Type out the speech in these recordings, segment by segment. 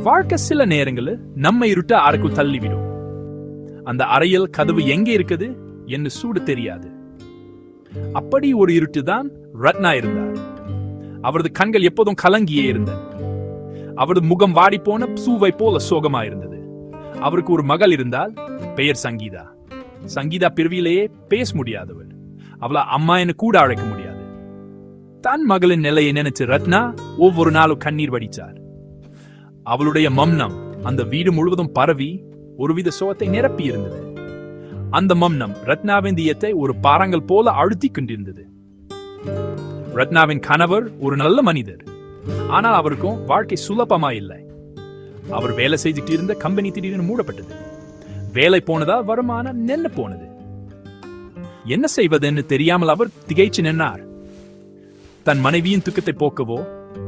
வாழ்க்கை சில நேரங்களில் நம்ம இருட்ட அறைக்கு தள்ளிவிடும். அந்த அறையில் கதவு எங்கே இருக்குது என்று சூடு தெரியாது. அப்படி ஒரு இருட்டு தான் ரத்னா இருந்தார். அவரது கண்கள் எப்போதும் கலங்கியே இருந்தன. அவரது முகம் வாடி போன சூவை போல சோகமாயிருந்தது. அவருக்கு ஒரு மகள் இருந்தால், பெயர் சங்கீதா. சங்கீதா பிறவியிலேயே பேச முடியாதவள். அவளை அம்மா என கூட அழைக்க முடியாது. தன் மகளின் நிலையை நினைச்சு ரத்னா ஒவ்வொரு நாளும் கண்ணீர் வடிச்சார். அவளுடைய மம்னம் அந்த வீடு முழுவதும் பரவி ஒருவித சோகத்தை நிரப்பி இருந்தது. அந்த மம்னம் ரத்னாவின் தியத்தை ஒரு பாறாங்கல் போல அழுத்தி கொண்டிருந்தது. ரத்னாவின் கணவர் ஒரு நல்ல மனிதர். ஆனால் அவருக்கும் வாழ்க்கை சுலபமா இல்லை. அவர் வேலை செய்துட்டு இருந்த கம்பெனி திடீர்னு மூடப்பட்டது. வேலை போனதா வருமானம் நின்று போனது. என்ன செய்வதுன்னு தெரியாமல் அவர் திகைச்சு நின்றார். தன் மனைவியின் துக்கத்தை போக்கவோ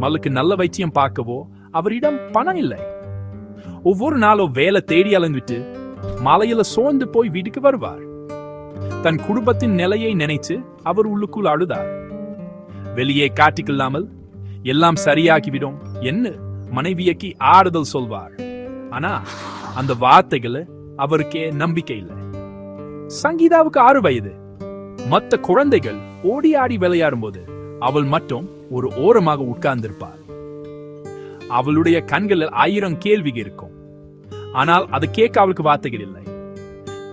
மகளுக்கு நல்ல வைத்தியம் பார்க்கவோ அவரிடம் பணம் இல்லை. ஒவ்வொரு நாளும் வேலை தேடி அலைந்துவிட்டு மாலையில சோர்ந்து போய் வீட்டுக்கு வருவார். தன் குடும்பத்தின் நிலையை நினைச்சு அவர் உள்ளுக்குள் அழுதார். வெளியே காட்டிக்கொள்ளாமல் எல்லாம் சரியாகிவிடும் என்ன மனைவியக்கு ஆறுதல் சொல்வார். ஆனா அந்த வார்த்தைகளை அவருக்கே நம்பிக்கை இல்லை. சங்கீதாவுக்கு 6 வயது. மற்ற குழந்தைகள் ஓடி ஆடி விளையாடும் போது அவள் மட்டும் ஒரு ஓரமாக உட்கார்ந்திருப்பாள். அவளுடைய கண்களில் 1000 கேள்விகள் இருக்கும். ஆனால் அது கேட்க அவளுக்கு வார்த்தைகள் இல்லை.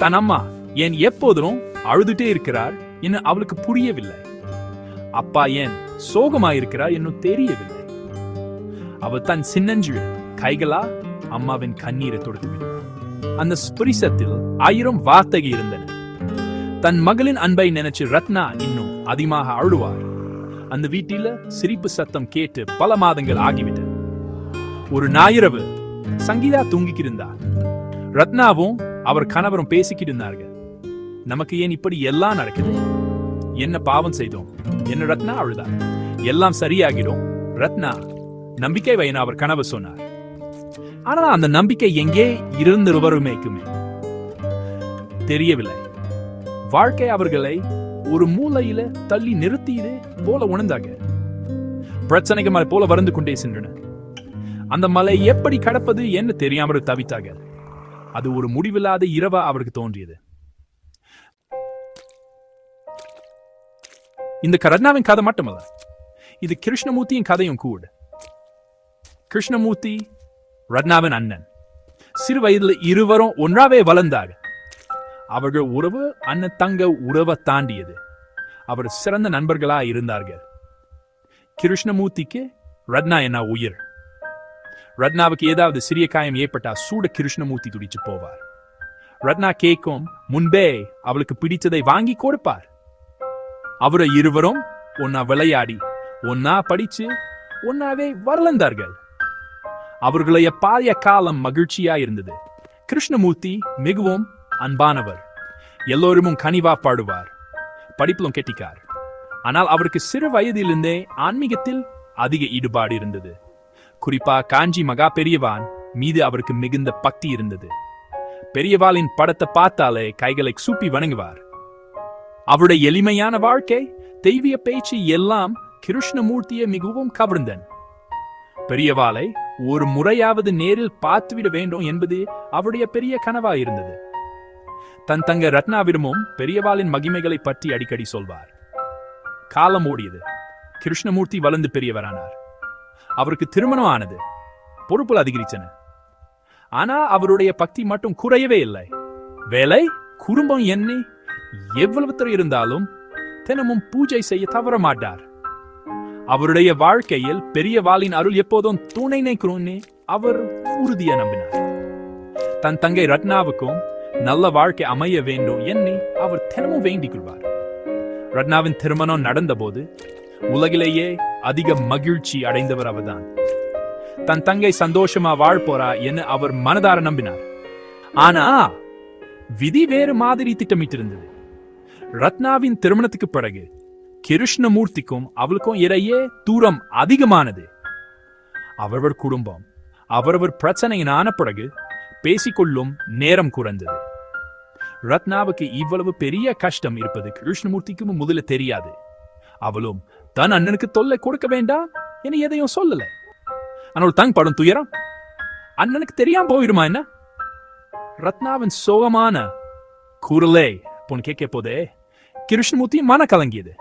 தன் அம்மா ஏன் எப்போதும் அழுதுட்டே இருக்கிறார் என்று அவளுக்கு புரியவில்லை. அப்பா ஏன் சோகமாயிருக்கிறார் என்னும் தெரியவில்லை. அவள் தன் சின்னஞ்சு கைகளா அம்மாவின் கண்ணீரை தொடுத்து விடுவார். அந்த ஸ்பிரிசத்தில் 1000 வார்த்தைகள் இருந்தன. தன் மகளின் அன்பை நினைச்சு ரத்னா இன்னும் அதிகமாக அழுவார். அந்த வீட்டில சிரிப்பு சத்தம் கேட்டு பல மாதங்கள் ஆகிவிட்டது. ஒரு ஞாயிறவு சங்கீதா தூங்கிக்கிருந்தார். ரத்னாவும் அவர் கணவரும் பேசிக்கிட்டு இருந்தார்கள். நமக்கு ஏன் இப்படி எல்லாம் நடக்குது? என்ன பாவம் செய்தோம்? என்ன ரத்னா அழுதார். எல்லாம் சரியாகிடும் ரத்னா, நம்பிக்கை வைன அவர் கணவர் சொன்னார். ஆனால் அந்த நம்பிக்கை எங்கே இருந்திருவருமேக்குமே தெரியவில்லை. வாழ்க்கை அவர்களை ஒரு மூலையில தள்ளி நிறுத்தியது போல உணர்ந்தாங்க. பிரச்சனைகள் மலை போல வருந்து கொண்டே சென்றன. அந்த மலை எப்படி கடப்பது என்று தெரியாமல் தவித்தாக. அது ஒரு முடிவில்லாத இரவா அவருக்கு தோன்றியது. இந்த ரத்னாவின் கதை மட்டுமல்ல, இது கிருஷ்ணமூர்த்தியின் கதையும் கூட. கிருஷ்ணமூர்த்தி ரத்னாவின் அண்ணன். சிறு வயதில் இருவரும் ஒன்றாவே வளர்ந்தாங்க. அவர்கள் உறவு அண்ணன் தங்க உறவை தாண்டியது. அவர் சிறந்த நண்பர்களா இருந்தார்கள். கிருஷ்ணமூர்த்திக்கு ரத்னா என்ன உயிர். ரத்னாவுக்கு ஏதாவது சிறிய காயம் ஏற்பட்டா சூட கிருஷ்ணமூர்த்தி துடிச்சு போவார். ரத்னா கேட்கும் முன்பே அவளுக்கு பிடித்ததை வாங்கி கொடுப்பார். அவரை இருவரும் ஒன்னா விளையாடி ஒன்னா படிச்சு ஒன்னாவே வளர்ந்தார்கள். அவர்களுடைய பாய காலம் மகிழ்ச்சியா இருந்தது. கிருஷ்ணமூர்த்தி மிகவும் அன்பானவர். எல்லோரும் கனிவா பாடுவார். படிப்பிலும் கெட்டிக்கார். ஆனால் அவருக்கு சிறு வயதிலிருந்தே ஆன்மீகத்தில் அதிக ஈடுபாடு இருந்தது. குறிப்பா காஞ்சி மகா பெரியவான் மீது அவருக்கு மிகுந்த பக்தி இருந்தது. பெரியவாளின் படத்தை பார்த்தாலே கைகளை சூப்பி வணங்குவார். அவருடைய எளிமையான வாழ்க்கை, தெய்வீக பேச்சு எல்லாம் கிருஷ்ணமூர்த்தியை மிகவும் கவர்ந்தன். பெரியவாளை ஒரு முறையாவது நேரில் பார்த்துவிட வேண்டும் என்பது அவருடைய பெரிய கனவா இருந்தது. தன் தங்க ரத்னாவிடமும் பெரியவாளின் மகிமைகளை பற்றி அடிக்கடி சொல்வார். காலம் ஓடியது. கிருஷ்ணமூர்த்தி வளர்ந்து பெரியவரானார். அவருக்கு திருமணம் ஆனது. பொறுப்புகள் அதிகரிச்சன. ஆனா அவருடைய பக்தி மட்டும் குறையவே இல்லை. வேலை, குடும்பம் எண்ணி எவ்வளவு இருந்தாலும் தினமும் பூஜை செய்ய தவற மாட்டார். அவருடைய வாழ்க்கையில் பெரியவாளின் அருள் எப்போதும் துணை நிற்கும்னு அவர் உறுதியா நம்பினார். தன் தங்கை ரத்னாவுக்கும் நல்ல வாழ்க்கை அமைய வேண்டும் எண்ணி அவர் தினமும் வேண்டிக் கொள்வார். ரத்னாவின் திருமணம் நடந்த போது உலகிலேயே அதிக மகிழ்ச்சி அடைந்தவர் அவர்தான். தன் தங்கை சந்தோஷமா வாழ்போரா என அவர் மனதார நம்பினார். ஆனா விதி வேறு மாதிரி திட்டமிட்டிருந்தது. ரத்னாவின் திருமணத்துக்கு பிறகு கிருஷ்ணமூர்த்திக்கும் அவளுக்கும் இடையே தூரம் அதிகமானது. அவரவர் குடும்பம் அவரவர் பிரச்சனையினான பிறகு பேசிக்கொள்ளும் நேரம் குறைந்தது. ரத்னாவுக்கு இவ்வளவு பெரிய கஷ்டம் இருப்பது கிருஷ்ணமூர்த்திக்கும் முதல்ல தெரியாது. அவளும் தன் அண்ணனுக்கு தொல்லை கொடுக்க வேண்டாம் என எதையும் சொல்லல. ஆனால் தங் படும் துயரம் அண்ணனுக்கு தெரியாம போயிடுமா என்ன? ரத்னாவின் சோகமான குரலே பொன் கேட்க போதே கிருஷ்ணமூர்த்தி மன கலங்கியது.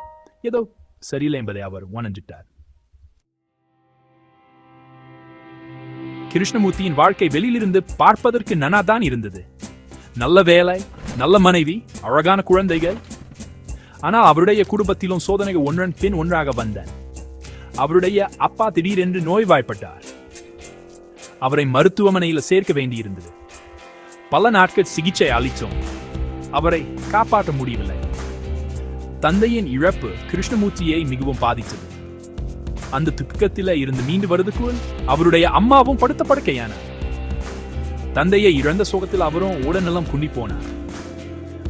ஏதோ சரியில்லை என்பதை அவர் உணர்ந்துட்டார். கிருஷ்ணமூர்த்தியின் வாழ்க்கை வெளியிலிருந்து பார்ப்பதற்கு நன்னாதான் இருந்தது. நல்ல வேலை, நல்ல மனைவி, அழகான குழந்தைகள். ஆனால் அவருடைய குடும்பத்திலும் சோதனைகள் ஒன்றன் பின் ஒன்றாக வந்தன. அவருடைய அப்பா திடீரென்று நோய்வாய்ப்பட்டார். அவரை மருத்துவமனையில் சேர்க்க வேண்டியிருந்தது. பல நாட்கள் சிகிச்சை அளித்தோம். அவரை காப்பாற்ற முடியவில்லை. தந்தையின் இழப்பு கிருஷ்ணமூர்த்தியை மிகவும் பாதித்தது. அந்த துக்கத்தில் இருந்து மீண்டு வருவதற்குள் அவருடைய அம்மாவும் படுத்த படுக்கையானார். தந்தையை இழந்த சோகத்தில் அவரும் உடல்நலம் குண்டி போனார்.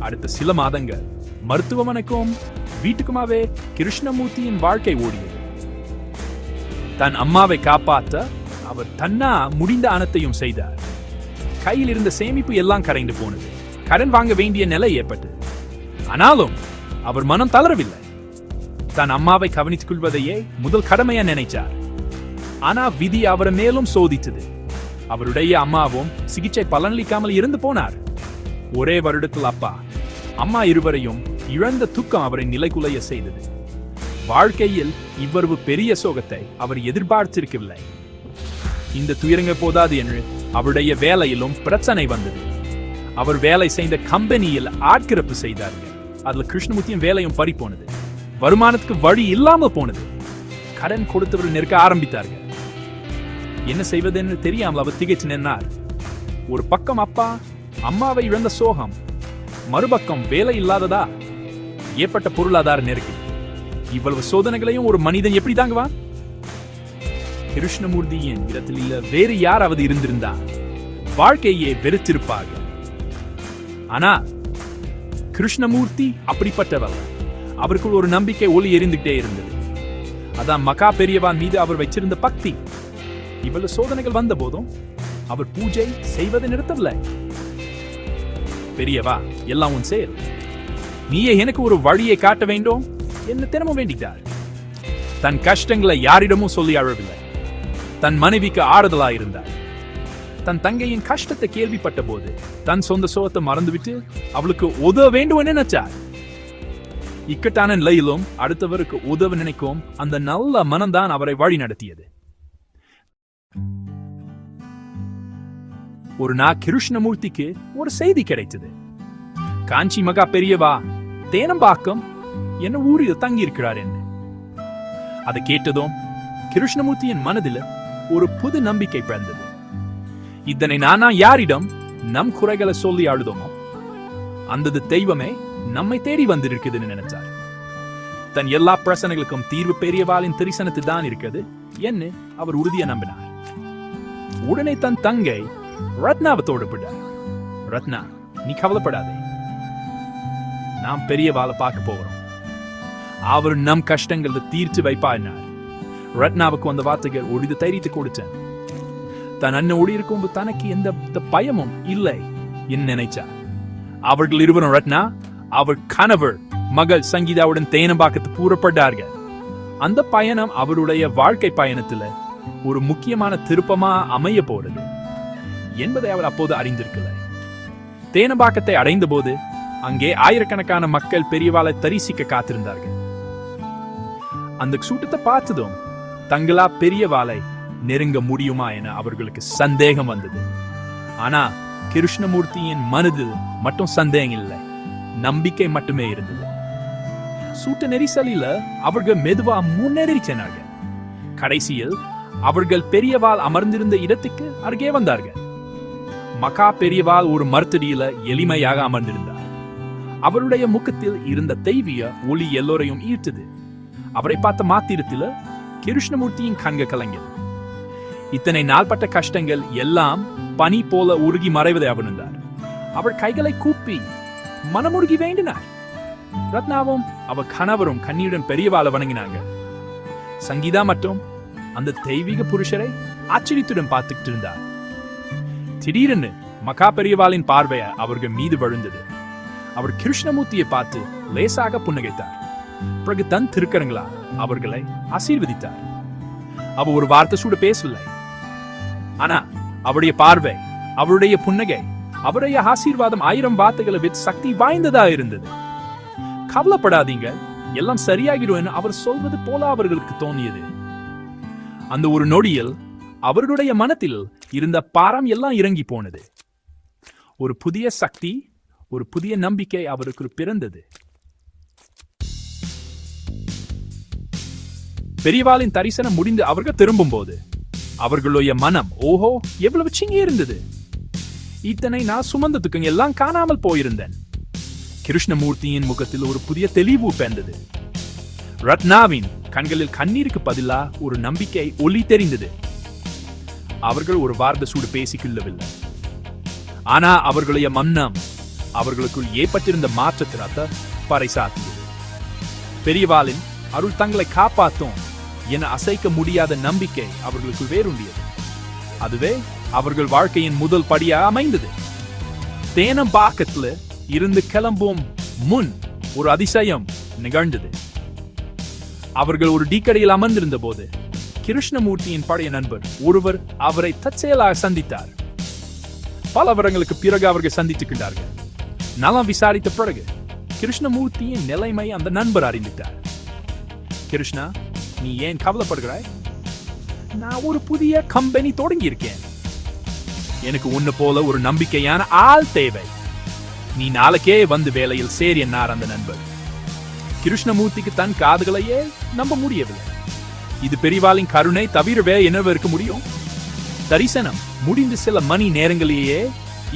அடுத்த சில மாதங்கள் மருத்துவமனைக்கும் வீட்டுக்குமாவே கிருஷ்ணமூர்த்தியின் வாழ்க்கை ஓடியது. தன் அம்மாவை காப்பாற்ற அவர் தன்னா முடிந்த அனைத்தையும் செய்தார். கையில் இருந்த சேமிப்பு எல்லாம் கரைந்து போனது. கடன் வாங்க வேண்டிய நிலை ஏற்பட்டது. ஆனாலும் அவர் மனம் தளரவில்லை. தன் அம்மாவை கவனித்துக் கொள்வதையே முதல் கடமையா நினைச்சார். ஆனா விதி அவரை மேலும் சோதித்தது. அவருடைய அம்மாவும் சிகிச்சை பலனளிக்காமல் இருந்து போனார். ஒரே வருடத்தில் அப்பா அம்மா இருவரையும் இழந்த துக்கம் அவரை நிலைகுலைய செய்தது. வாழ்க்கையில் இவ்வளவு பெரிய சோகத்தை அவர் எதிர்பார்த்திருக்கவில்லை. இந்த துயரங்க போதாது என்று அவருடைய வேலையிலும் பிரச்சனை வந்தது. அவர் வேலை செய்த கம்பெனியில் ஆட்கிரப்பு செய்தார்கள். அதுல கிருஷ்ணமூர்த்தியின் வேலையும் பறி போனது. வருமானத்துக்கு வழி இல்லாமல் போனது. கடன் கொடுத்தவர் நிற்க ஆரம்பித்தார்கள். என்ன செய்வதென்று தெரியாமல் அவர் திகைச்சு நின்றார். ஒரு பக்கம் அப்பா அம்மாவை இழந்த சோகம், மறுபக்கம் வேலை இல்லாததா ஏற்பட்ட பொருளாதார நெருக்கடி. இவ்வளவு சோதனைகளையும் ஒரு மனிதன் எப்படி தாங்குவான்? கிருஷ்ணமூர்த்தியின் இடத்தில் இல்ல வேறு யாராவது இருந்திருந்தா வாழ்க்கையே வெறுத்திருப்பார்கள். ஆனா கிருஷ்ணமூர்த்தி அப்படிப்பட்டவர். அவருக்குள் ஒரு நம்பிக்கை ஒளி எரிந்துகிட்டே இருந்தது. அதான் மகா பெரியவான் மீது அவர் வச்சிருந்த பக்தி. இவ்வளவு சோதனைகள் வந்த போதும் அவர் பூஜை செய்வதை நிறுத்தவில்லை. பெரியவா, எல்லாம் உன் செயல். நீயே எனக்கு ஒரு வழியை காட்ட வேண்டும் என்று தினமும் வேண்டிட்டார். தன் கஷ்டங்களை யாரிடமும் சொல்லி அழவில்லை. தன் மனைவிக்கு ஆறுதலாயிருந்தார். தன் தங்கையின் கஷ்டத்தை கேள்விப்பட்ட போது தன் சொந்த சோகத்தை மறந்துவிட்டு அவளுக்கு உதவ வேண்டும் நினைச்சார். இக்கட்டான நிலையிலும் அடுத்தவருக்கு உதவ நினைக்கும் அந்த நல்ல மனம்தான் அவரை வழி நடத்தியது. ஒரு நாள் கிருஷ்ணமூர்த்திக்கு ஒரு செய்தி கிடைத்தது. காஞ்சி மகா பெரியவா தேனம்பாக்கம் என்ன ஊரில் தங்கி இருக்கிறார் என்று. அதை கேட்டதும் கிருஷ்ணமூர்த்தியின் மனதில் ஒரு புது நம்பிக்கை பிறந்தது. இதனை நானா யாரிடம் நம் குறைகளை சொல்லி அழுதோமோ அந்த தெய்வமே நம்மை தேடி வந்திருக்குதுன்னு நினைச்சார். தன் எல்லா பிரச்சனைகளுக்கும் தீர்வு பெரியவாளின் தரிசனத்து தான் இருக்குது என்று அவர் உறுதியை நம்பினார். உடனே தன் தங்கை ரத்னாவை தோடப்பட்டார். ரத்னா, நீ கவலைப்படாதே, நாம் பெரியவாளை பார்க்க போகிறோம். அவர் நம் கஷ்டங்களை தீர்த்து வைப்பார். ரத்னாவுக்கு அந்த வார்த்தைகள் ஒழித தைரியத்தை கொடுத்தேன். தன் அண்ணன் ஓடி இருக்கும் தனக்கு எந்த பயமும் இல்லை என்று நினைச்சார். அவர்கள் இருவரும் ரத்னா, அவர் கணவர் மகள் சங்கீதாவுடன் தேனம்பாக்கத்து புறப்பட்டார்கள். அந்த பயணம் அவருடைய வாழ்க்கை பயணத்துல ஒரு முக்கியமான திருப்பமா அமைய போறது என்பதை அவர் அப்போது அறிந்திருக்கல. தேனம்பாக்கத்தை அடைந்த போது அங்கே ஆயிரக்கணக்கான மக்கள் பெரியவாளை தரிசிக்க காத்திருந்தார்கள். அந்த சூட்டத்தை பார்த்ததும் தங்களா பெரியவாளை நெருங்க முடியுமா என அவர்களுக்கு சந்தேகம் வந்தது. ஆனா கிருஷ்ணமூர்த்தியின் மனதில் மட்டும் சந்தேகம் இல்லை, நம்பிக்கை மட்டுமே இருந்தது. சூட்ட நெரிசலில அவர்கள் மெதுவா முன்னேறி சென்றார்கள். கடைசியில் அவர்கள் பெரியவாள் அமர்ந்திருந்த இடத்துக்கு அருகே வந்தார்கள். மகா பெரியவாள் ஒரு மரத்தடியில எளிமையாக அமர்ந்திருந்தார். அவருடைய முகத்தில் இருந்த தெய்வீக ஒளி எல்லோரையும் ஈர்த்தது. அவரை பார்த்த மாத்திரத்தில் கிருஷ்ணமூர்த்தியின் கண்கள் கலங்கியது. இத்தனை நாள்பட்ட கஷ்டங்கள் எல்லாம் பனி போல உருகி மறைவதை அவர்ந்தார். அவர் கைகளை கூப்பி மனமுருகி வேண்டினார். ரத்னாவும் அவர் கணவரும் கண்ணீருடன் பெரியவாளை வணங்கினாங்க. சங்கீதா மற்றும் அந்த தெய்வீக புருஷரை ஆச்சரியத்துடன் பார்த்துக்கிட்டு இருந்தார். திடீரென்று மகா பெரியவாளின் பார்வைய அவர்கள் மீது விழுந்தது. அவர் கிருஷ்ணமூர்த்தியை பார்த்து லேசாக புன்னகைத்தார். பிறகு தன் திருக்கரங்களா அவர்களை ஆசீர்வதித்தார். அவர் ஒரு வார்த்தை சூட பேசவில்லை. ஆனா அவருடைய பார்வை, அவருடைய புன்னகை, அவருடைய ஆசீர்வாதம் 1000 வார்த்தைகளை விட சக்தி வாய்ந்ததா இருந்தது. கவலைப்படாதீங்க, எல்லாம் சரியாகிடும் அவர் சொல்வது போல அவர்களுக்கு தோணியது. அந்த ஒரு நொடியில் அவர்களுடைய மனத்தில் இருந்த பாரம் எல்லாம் இறங்கி போனது. ஒரு புதிய சக்தி, ஒரு புதிய நம்பிக்கை அவருக்கு பிறந்தது. பெரியவாளின் தரிசனம் முடிந்து அவர்கள் திரும்பும் போது அவர்களுடைய மனம், ஓஹோ எவ்வளவு சிங்கி இருந்தது, இத்தனை நான் சுமந்ததுக்கு எல்லாம் காணாமல் போயிருந்தேன். கிருஷ்ணமூர்த்தியின் முகத்தில் ஒரு புதிய தெளிவு பிறந்தது. ரத்னாவின் கண்களில் கண்ணீருக்கு பதிலா ஒரு நம்பிக்கை ஒளி தெரிந்தது. அவர்கள் ஒரு வார்த்தை சூடு பேசிக்கொள்ளவில்லை. ஆனா அவர்களுடைய மன்னம் அவர்களுக்குள் ஏற்பட்டிருந்த மாற்றத்திற்கு பறைசாற்றியது. பெரியவாளின் அருள் தங்களை காப்பாற்றும் என அசைக்க முடியாத நம்பிக்கை அவர்களுக்கு வேறுண்டியது. அதுவே அவர்கள் வாழ்க்கையின் முதல் படியா அமைந்தது. தேனம்பாக்கத்துல இருந்து கிளம்பும் முன் ஒரு அதிசயம் நிகழ்ந்தது. அவர்கள் ஒரு டீக்கடையில் அமர்ந்திருந்த போது கிருஷ்ணமூர்த்தியின் பழைய நண்பர் ஒருவர் அவரை தற்செயலாக சந்தித்தார். பல வருடங்களுக்கு பிறகு அவர்கள் சந்தித்துக் கொண்டார்கள். நலம் விசாரித்த பிறகு கிருஷ்ணமூர்த்தியின் நிலைமை அந்த நண்பர் அறிந்துட்டார். கிருஷ்ணா, நீ ஏன் கவலைப்படுகிறாய்? நான் ஒரு புதிய கம்பெனி தொடங்கி இருக்கேன். எனக்கு உன்ன போல ஒரு நம்பிக்கையான ஆள் தேவை. நீ நாளைக்கே வந்து வேலையில் சேர் என்னார் அந்த நண்பர். கிருஷ்ணமூர்த்திக்கு தன் காதுகளையே நம்ப முடியவில்லை. இது பெரியவாளின் கருணை தவிரவே என்னவா இருக்க முடியும்? தரிசனம் முடிந்து சில மணி நேரங்களிலேயே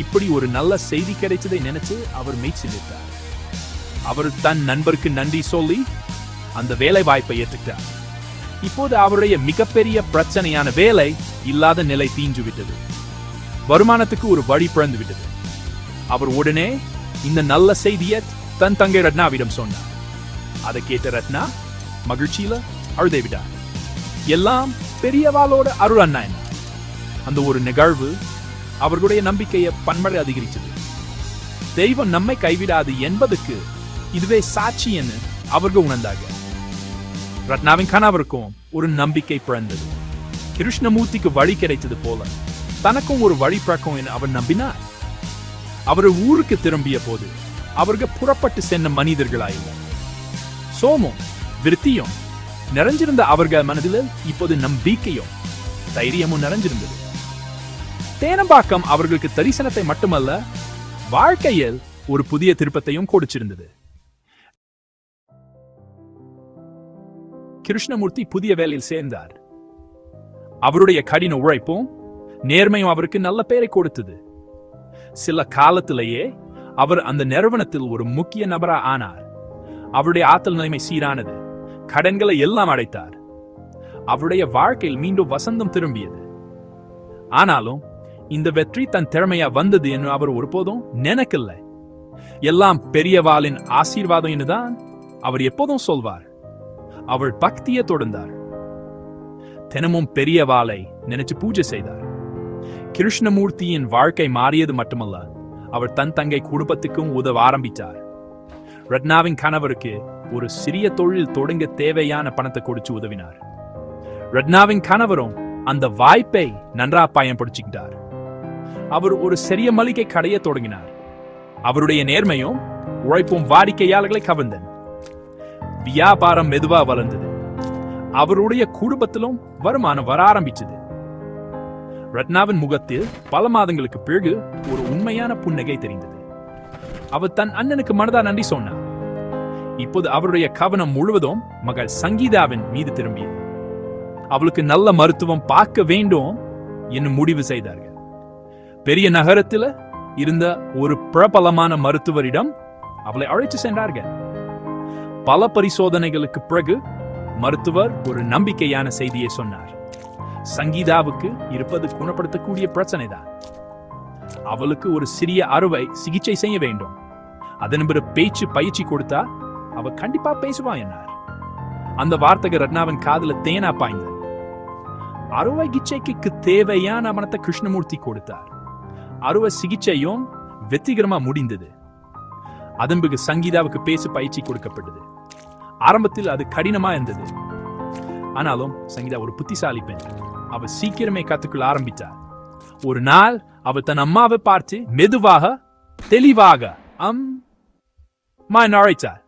இப்படி ஒரு நல்ல செய்தி கிடைச்சதை நினைச்சு அவர் மெய்சிலிட்டார். அவர் தன் நண்பருக்கு நன்றி சொல்லி அந்த வேலை வாய்ப்பை ஏற்றுக்கிறார். இப்போது அவருடைய மிகப்பெரிய பிரச்சனையான வேலை இல்லாத நிலை தீஞ்சு விட்டது. வருமானத்துக்கு ஒரு வழி பிறந்து விட்டது. அவர் உடனே இந்த நல்ல செய்தியை தன் தங்கை ரத்னாவிடம் சொன்னார். அதை கேட்ட ரத்னா மகிழ்ச்சியில அழுதை விட்டார். எல்லாம் பெரியவாளோட அருள் அண்ணா. அந்த ஒரு நிகழ்வு அவர்களுடைய நம்பிக்கையை பன்மடை அதிகரிச்சது. தெய்வம் நம்மை கைவிடாது என்பதுக்கு இதுவே சாட்சி என்று அவர்கள் உணர்ந்தாங்க. ரத்னாவின் கணவருக்கும் ஒரு நம்பிக்கை பிறந்தது. கிருஷ்ணமூர்த்திக்கு வழி கிடைத்தது போல தனக்கும் ஒரு வழி பிறக்கும் என அவர் நம்பினார். அவர் ஊருக்கு திரும்பிய போது அவர்கள் புறப்பட்டு சென்ற மனிதர்களாயில்லை. சோமும் விருத்தியும் நிறைஞ்சிருந்த அவர்கள் மனதில் இப்போது நம்பிக்கையும் தைரியமும் நிறைஞ்சிருந்தது. தேனம்பாக்கம் அவர்களுக்கு தரிசனத்தை மட்டுமல்ல, வாழ்க்கையில் ஒரு புதிய திருப்பத்தையும் கொடுச்சிருந்தது. கிருஷ்ணமூர்த்தி புதிய வேலையில் சேர்ந்தார். அவருடைய கடின உழைப்பும் நேர்மையும் அவருக்கு நல்ல பெயரை கொடுத்தது. சில காலத்திலேயே அவர் அந்த நிறுவனத்தில் ஒரு முக்கிய நபரா ஆனார். அவருடைய ஆற்றல் நிலைமை சீரானது. கடன்களை எல்லாம் அடைத்தார். அவருடைய வாழ்க்கையில் மீண்டும் வசந்தம் திரும்பியது. ஆனாலும் இந்த வெற்றி தன் திறமையா வந்தது என்று அவர் ஒருபோதும் நினைக்கல. எல்லாம் பெரியவாளின் ஆசீர்வாதம் என்றுதான் அவர் எப்போதும் சொல்வார். அவர் பக்தியை தொடர்ந்தார். தினமும் பெரியவாளை நினைச்சு பூஜை செய்தார். கிருஷ்ணமூர்த்தியின் வாழ்க்கை மாறியது மட்டுமல்ல, அவர் தன் தங்கை குடும்பத்துக்கும் உதவ ஆரம்பித்தார். ரத்னாவின் கணவருக்கு ஒரு சிறிய தொழில் தொடங்க தேவையான பணத்தை கொடுத்து உதவினார். ரத்னாவின் கணவரும் அந்த வாய்ப்பை நன்றா பயன்படுத்திக்கிட்டார். அவர் ஒரு சிறிய மளிகை கடையை தொடங்கினார். அவருடைய நேர்மையும் உழைப்பும் வாடிக்கையாளர்களை கவர்ந்தன. வியாபாரம் மெதுவா வளர்ந்தது. அவருடைய குடும்பத்திலும் வருமானம் வர ஆரம்பிச்சது. ரத்னாவின் முகத்தில் பல மாதங்களுக்கு பிறகு ஒரு உண்மையான புன்னகை தெரிந்தது. அவர் தன் அண்ணனுக்கு மனதா நன்றி சொன்னார். இப்போது அவருடைய கவனம் முழுவதும் மகள் சங்கீதாவின் மீது திரும்பியது. அவளுக்கு நல்ல மருத்துவம் பார்க்க வேண்டும் என்று முடிவு செய்தார்கள். பெரிய நகரத்தில் இருந்த ஒரு பிரபலமான மருத்துவரிடம் அவளை அழைத்து சென்றார்கள். பல பரிசோதனைகளுக்கு பிறகு மருத்துவர் ஒரு நம்பிக்கையான செய்தியை சொன்னார். சங்கீதாவுக்கு இருப்பது குணப்படுத்தக்கூடிய பிரச்சனை தான். அவளுக்கு ஒரு சிறிய அறுவை சிகிச்சை செய்ய வேண்டும். அதன் பிறகு பேச்சு பயிற்சி கொடுத்தா அவ கண்டிப்பா பேசுவா என்னார். அந்த வார்த்தைக்கு ரத்னாவின் காதுல தேனா பாய்ந்தது. அறுவை சிகிச்சைக்கு தேவையான பணத்தை கிருஷ்ணமூர்த்தி கொடுத்தார். அறுவை சிகிச்சையும் வெற்றிகரமா முடிந்தது. அதன் பிறகு சங்கீதாவுக்கு பேசு பயிற்சி கொடுக்கப்பட்டது. ஆரம்பத்தில் அது கடினமா இருந்தது. ஆனாலும் சங்கீதா ஒரு புத்திசாலி பெண். அவ சீக்கிரமே கத்துக்குள்ள ஆரம்பித்தார். ஒரு நாள் அவள் தன் அம்மாவை பார்த்து மெதுவாக தெளிவாக அழைத்தார்.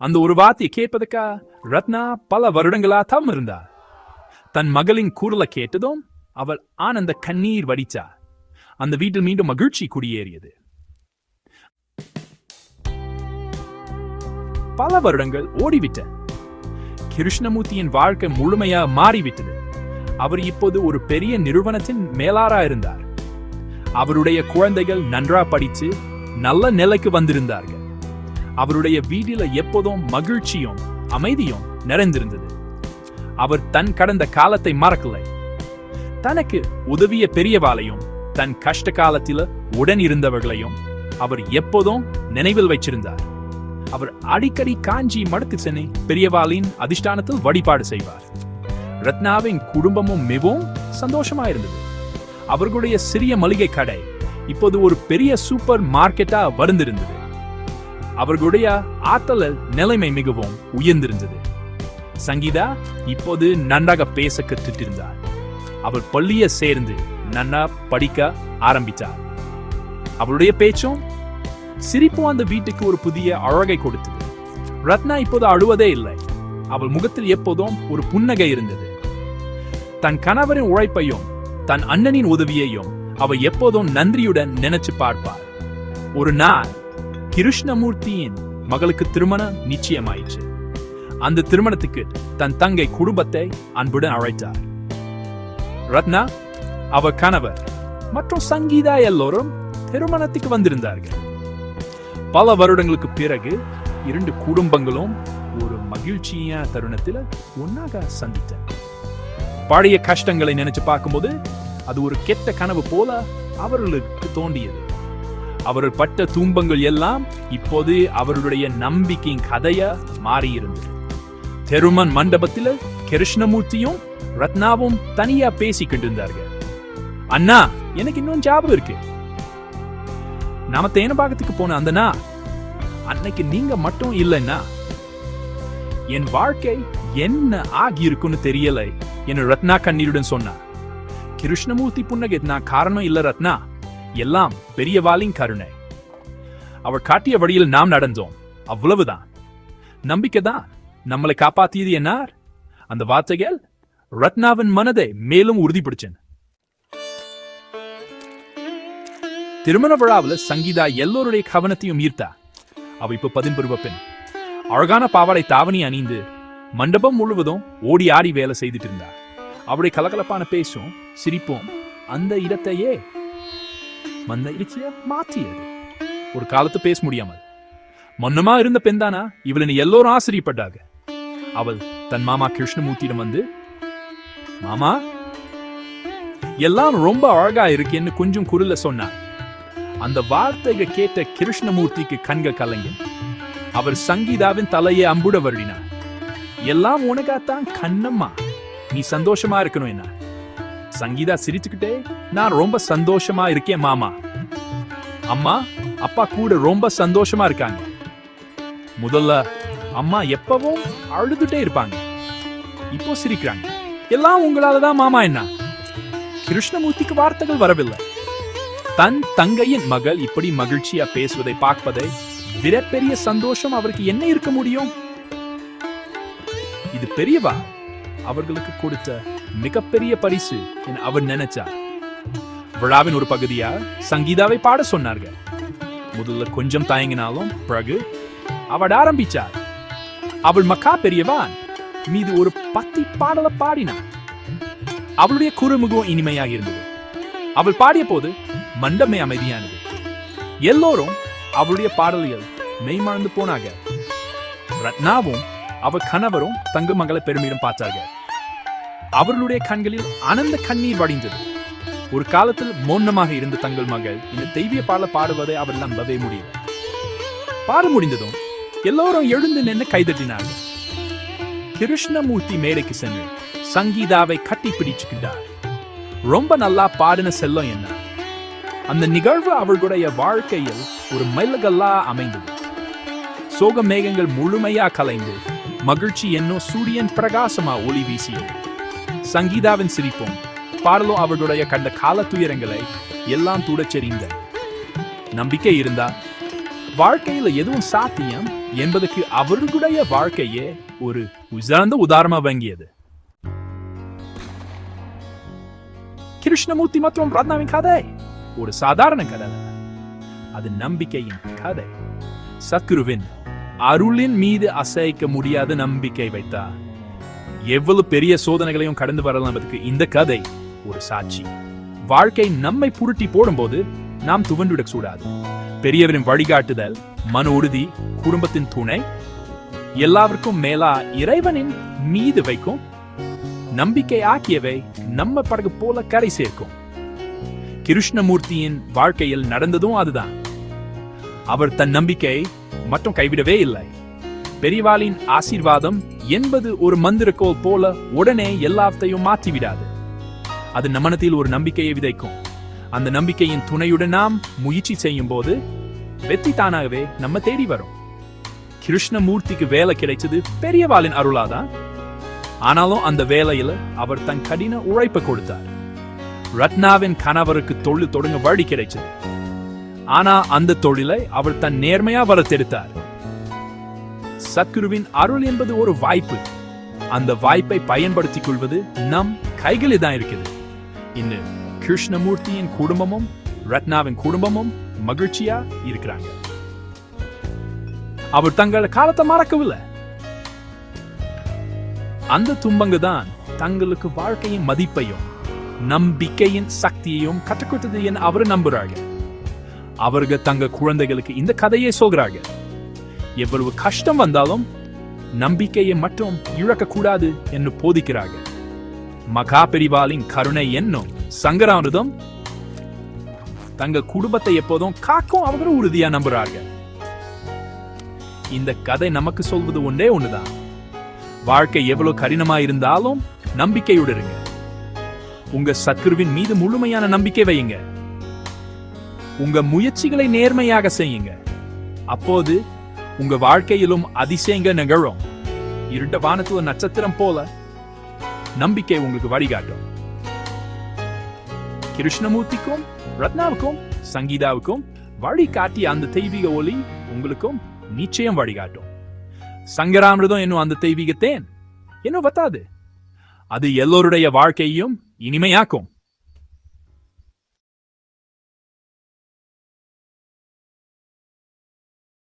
அந்த ஒரு வார்த்தையை கேட்பதற்கா ரத்னா பல வருடங்களா தம் இருந்தார். தன் மகளின் குரலை கேட்டதும் அவள் ஆனந்த கண்ணீர் வடித்தார். அந்த வீட்டில் மீண்டும் மகிழ்ச்சி குடியேறியது. பல வருடங்கள் ஓடிவிட்ட கிருஷ்ணமூர்த்தியின் வாழ்க்கை முழுமையா மாறிவிட்டது. அவர் இப்போது ஒரு பெரிய நிறுவனத்தின் மேலாளரா இருந்தார். அவருடைய குழந்தைகள் நன்றா படித்து நல்ல நிலைக்கு வந்திருந்தார்கள். அவருடைய வீட்டில எப்போதும் மகிழ்ச்சியும் அமைதியும் நிறைந்திருந்தது. அவர் தன் கடந்த காலத்தை மறக்கலை. தனக்கு உதவிய பெரியவாளையும் தன் கஷ்ட காலத்தில உடன் இருந்தவர்களையும் அவர் எப்போதும் நினைவில் வைச்சிருந்தார். அவர் அடிக்கடி காஞ்சி மடத்து சென்னை பெரியவாளின் அதிஷ்டானத்தில் வழிபாடு செய்வார். ரத்னாவின் குடும்பமும் மிகவும் சந்தோஷமாயிருந்தது. அவர்களுடைய சிறிய மளிகை கடை இப்போது ஒரு பெரிய சூப்பர் மார்க்கெட்டா வந்திருந்தது. அவர்களுடைய ஆற்றல் நிலைமை மிகவும் உயர்ந்திருந்தது. சங்கீதா இப்போது நன்றாக பேச கற்றுட்டிருந்தார். அவள் பள்ளியை சேர்ந்து நன்னா படிக்க ஆரம்பித்தார். அவளுடைய பேச்சும் சிரிப்பும் அந்த வீட்டுக்கு ஒரு புதிய அழகை கொடுத்தது. ரத்னா இப்போது அழுவதே இல்லை. அவள் முகத்தில் எப்போதும் ஒரு புன்னகை இருந்தது. தன் கணவரின் உழைப்பையும் தன் அண்ணனின் உதவியையும் அவள் எப்போதும் நன்றியுடன் நினைச்சு பார்ப்பார். ஒரு நாள் கிருஷ்ணமூர்த்தியின் மகளுக்கு திருமணம் நிச்சயமாயிற்று. அந்த திருமணத்துக்கு தன் தங்கை குடும்பத்தை அன்புடன் அழைத்தார். ரத்னா, அவ கணவர் மற்றும் சங்கீதா எல்லோரும் திருமணத்துக்கு வந்திருந்தார்கள். பல வருடங்களுக்கு பிறகு இரண்டு குடும்பங்களும் ஒரு மகிழ்ச்சியான தருணத்தில் ஒன்னாக சந்தித்த. பழைய கஷ்டங்களை நினைச்சு பார்க்கும்போது அது ஒரு கெட்ட கனவு போல அவர்களுக்கு தோண்டியது. அவர்கள் பட்ட துன்பங்கள் எல்லாம் இப்போது அவர்களுடைய நம்பிக்கையின் கதையா மாறியிருந்தது. திருமண மண்டபத்தில் கிருஷ்ணமூர்த்தியும் ரத்னாவும் தனியா பேசிக்கிட்டு இருந்தார்கள். அண்ணா, எனக்கு இன்னும் ஞாபகம் இருக்கு. நாம தேனபாகத்துக்கு போன அந்த நாள் அன்னைக்கு நீங்க மட்டும் இல்லைன்னா என் வாழ்க்கை என்ன ஆகியிருக்குன்னு தெரியலை என்று ரத்னா கண்ணீருடன் சொன்னார். கிருஷ்ணமூர்த்தி புன்னகை, நான் காரணம் இல்ல ரத்னா, எல்லாம் பெரியவாளின் கருணை. அவர் காட்டிய வழியில் நாம் நடந்தோம், அவ்வளவுதான். நம்பிக்கை தான் நம்மளை காப்பாத்தியது என்னார். அந்த வார்த்தைகள் ரத்னாவின் மனதை மேலும் உறுதிப்படுச்சேன். திருமண விழாவில் சங்கீதா எல்லோருடைய கவனத்தையும் ஈர்த்தா. அவ இப்ப 11 பெண். அழகான பாவாடை தாவணி அணிந்து மண்டபம் முழுவதும் ஓடி ஆடி வேலை செய்துட்டு இருந்தார். அவருடைய கலகலப்பான பேசும் சிரிப்பும் அந்த இடத்தையே மாற்றியது. ஒரு காலத்து பேச முடியாமல் மொன்னமா இருந்த பெண் தானா இவளை எல்லோரும் ஆச்சரியப்பட்டாங்க. அவள் தன் மாமா கிருஷ்ணமூர்த்தியிடம் வந்து, மாமா, எல்லாம் ரொம்ப அழகா இருக்கேன்னு கொஞ்சம் குரல்ல சொன்னார். அந்த வார்த்தைகள் கேட்ட கிருஷ்ணமூர்த்திக்கு கண்கள் கலங்கின. அவர் சங்கீதாவின் தலையை அம்புட வருடினார். எல்லாம் உனக்காத்தான் கண்ணம்மா, நீ சந்தோஷமா இருக்கணும் என்ன. சங்கீதா சிரிச்சுக்கிட்டே, நான் ரொம்ப சந்தோஷமா இருக்கேன் மாமா. அம்மா அப்பா கூட ரொம்ப சந்தோஷமா இருக்காங்க. முதல்ல அம்மா எப்பவும் அழுதுட்டே இருப்பாங்க, இப்போ சிரிக்கிறாங்க. எல்லாம் உங்களாலதான் மாமா என்ன. கிருஷ்ணமூர்த்திக்கு வார்த்தைகள் வரவில்லை. தன் தங்கையின் மகள் இப்படி மகிழ்ச்சியா பேசுவதை பார்ப்பதை விட பெரிய சந்தோஷம் அவருக்கு என்ன இருக்க முடியும்? இது பெரியவா அவர்களுக்கு கொடுத்த மிகப்பெரிய பரிசு என அவர் நினைச்சார். விழாவின் ஒரு பகுதியா சங்கீதாவை பாட சொன்னார்கள். முதல்ல கொஞ்சம் தயங்கினாலும் பிறகு அவள் ஆரம்பிச்சார். அவள் மக்கா பெரியவான் மீது ஒரு 10 பாடல பாடினார். அவளுடைய குறுமுகம் இனிமையாக இருந்தது. அவள் பாடிய போது மண்டமே அமைதியானது. எல்லோரும் அவளுடைய பாடல்கள் மெய்மறந்து போனாங்க. ரத்னாவும் அவள் கணவரும் தங்க மகளை பெருமையிடம் பார்த்தார்கள். அவர்களுடைய கண்களில் ஆனந்த கண்ணீர் வடிந்தது. ஒரு காலத்தில் மௌனமாக இருந்த தங்கள் மகள் இந்த தெய்வீக பாடல பாடுவதை அவர் நம்பவே முடியல. பாட முடிந்ததும் எல்லோரும் எழுந்து நின்று கைதட்டினார்கள். கிருஷ்ணமூர்த்தி மேடைக்கு சென்று சங்கீதாவை கட்டி பிடிச்சுக்கிட்டார். ரொம்ப நல்லா பாடின செல்லம் என்ன. அந்த நிகழ்வு அவர்களுடைய வாழ்க்கையில் ஒரு மைல்கல்லா அமைந்தது. சோக மேகங்கள் முழுமையா கலைந்து மகிழ்ச்சி என்னும் சூரியன் பிரகாசமா ஒளி வீசியது. சங்கீதாவின் சிரிப்பும் பாடலும் அவர்களுடைய கண்ட கால துயரங்களை எல்லாம் துடைச்செறிந்த நம்பிக்கை இருந்தா வாழ்க்கையில எதுவும் சாத்தியம் என்பதற்கு அவர்களுடைய வாழ்க்கையே ஒரு உயர்ந்த உதாரணமா வங்கியது. கிருஷ்ணமூர்த்தி மற்றும் ரத்னாவின் கதை ஒரு சாதாரண கதை, அது நம்பிக்கையின் கதை. சத்குருவின் அருளின் மீது அசைக்க முடியாத நம்பிக்கை வைத்தார். எவ்வளவு பெரிய சோதனைகளையும் கடந்து வரலாம் என்பதற்கு இந்த கதை ஒரு சாட்சி. வாழ்க்கை நம்மை புரட்டி போடும்போது நாம் துவண்டுவிடக் கூடாது. பெரியவரின் வழிகாட்டுதல், மன உறுதி, குடும்பத்தின் துணை, எல்லாருக்கும் மேலா இறைவனின் மீது வைக்கும் நம்பிக்கை ஆக்கியவை நம்ம படகு போல கரை சேர்க்கும். கிருஷ்ணமூர்த்தியின் வாழ்க்கையில் நடந்ததும் அதுதான். அவர் தன் நம்பிக்கை மற்றும் கைவிடவே இல்லை. பெரியவாளின் ஆசீர்வாதம் என்பது ஒரு மந்திரக்கோள் போல உடனே எல்லாத்தையும் மாற்றிவிடாது. அது நம்மனத்தில் ஒரு நம்பிக்கையை விதைக்கும். அந்த நம்பிக்கையின் துணையுடன் நாம் முயற்சி செய்யும் போது வெற்றி தானாகவே நம்ம தேடி வரும். கிருஷ்ணமூர்த்திக்கு வேலை கிடைச்சது பெரியவாளின் அருளாதான். ஆனாலும் அந்த வேலையில அவர் தன் கடின உழைப்பை கொடுத்தார். ரத்னாவின் கணவருக்கு தொழில் தொடங்க வழி கிடைச்சது. ஆனா அந்த தொழிலை அவர் தன் நேர்மையா வளர்த்தெடுத்தார். சத்குருவின் அருள் என்பது ஒரு வாய்ப்பு. அந்த வாய்ப்பை பயன்படுத்திக் கொள்வது நம் கைகளில் தான் இருக்குது. இன்னும் கிருஷ்ணமூர்த்தியின் குடும்பமும் ரத்னாவின் குடும்பமும் மகிழ்ச்சியா இருக்கிறாங்க. அவர் தங்கள் காலத்தை மறக்கவில்லை. அந்த துன்பங்க தான் தங்களுக்கு வாழ்க்கையின் மதிப்பையும் நம்பிக்கையின் சக்தியையும் கற்றுக்கொடுத்தது என அவர் நம்புறாங்க. அவர்கள் தங்க குழந்தைகளுக்கு இந்த கதையை சொல்கிறாங்க. எவ்வளவு கஷ்டம் வந்தாலும் நம்பிக்கையை மட்டும் இழக்க கூடாது என்று போதிக்கிறாங்க. மகா பெரிவாளின் கருணை என்னும் சங்கராமிர்தம் தங்கள் குடும்பத்தை எப்போதும் காக்கும் அவங்க உறுதியா நம்புறார்கள். இந்த கதை நமக்கு சொல்வது ஒன்றே ஒண்ணுதான். வாழ்க்கை எவ்வளவு கடினமா இருந்தாலும் நம்பிக்கையுடன் இருங்க. உங்க சத்குருவின் மீது முழுமையான நம்பிக்கை வையுங்க. உங்க முயற்சிகளை நேர்மையாக செய்யுங்க. அப்போது உங்க வாழ்க்கையிலும் அதிசயங்க நிகழும். இருண்ட வானத்துல நட்சத்திரம் போல நம்பிக்கை உங்களுக்கு வழிகாட்டும். கிருஷ்ணமூர்த்திக்கும் ரத்னாவுக்கும் சங்கீதாவுக்கும் வழிகாட்டிய அந்த தெய்வீக ஒளி உங்களுக்கும் நிச்சயம் வழிகாட்டும். சங்கராமிர்தம் என்னும் அந்த தெய்வீக தேன் இன்னும் வத்தாது. அது எல்லோருடைய வாழ்க்கையையும் இனிமையாக்கும்.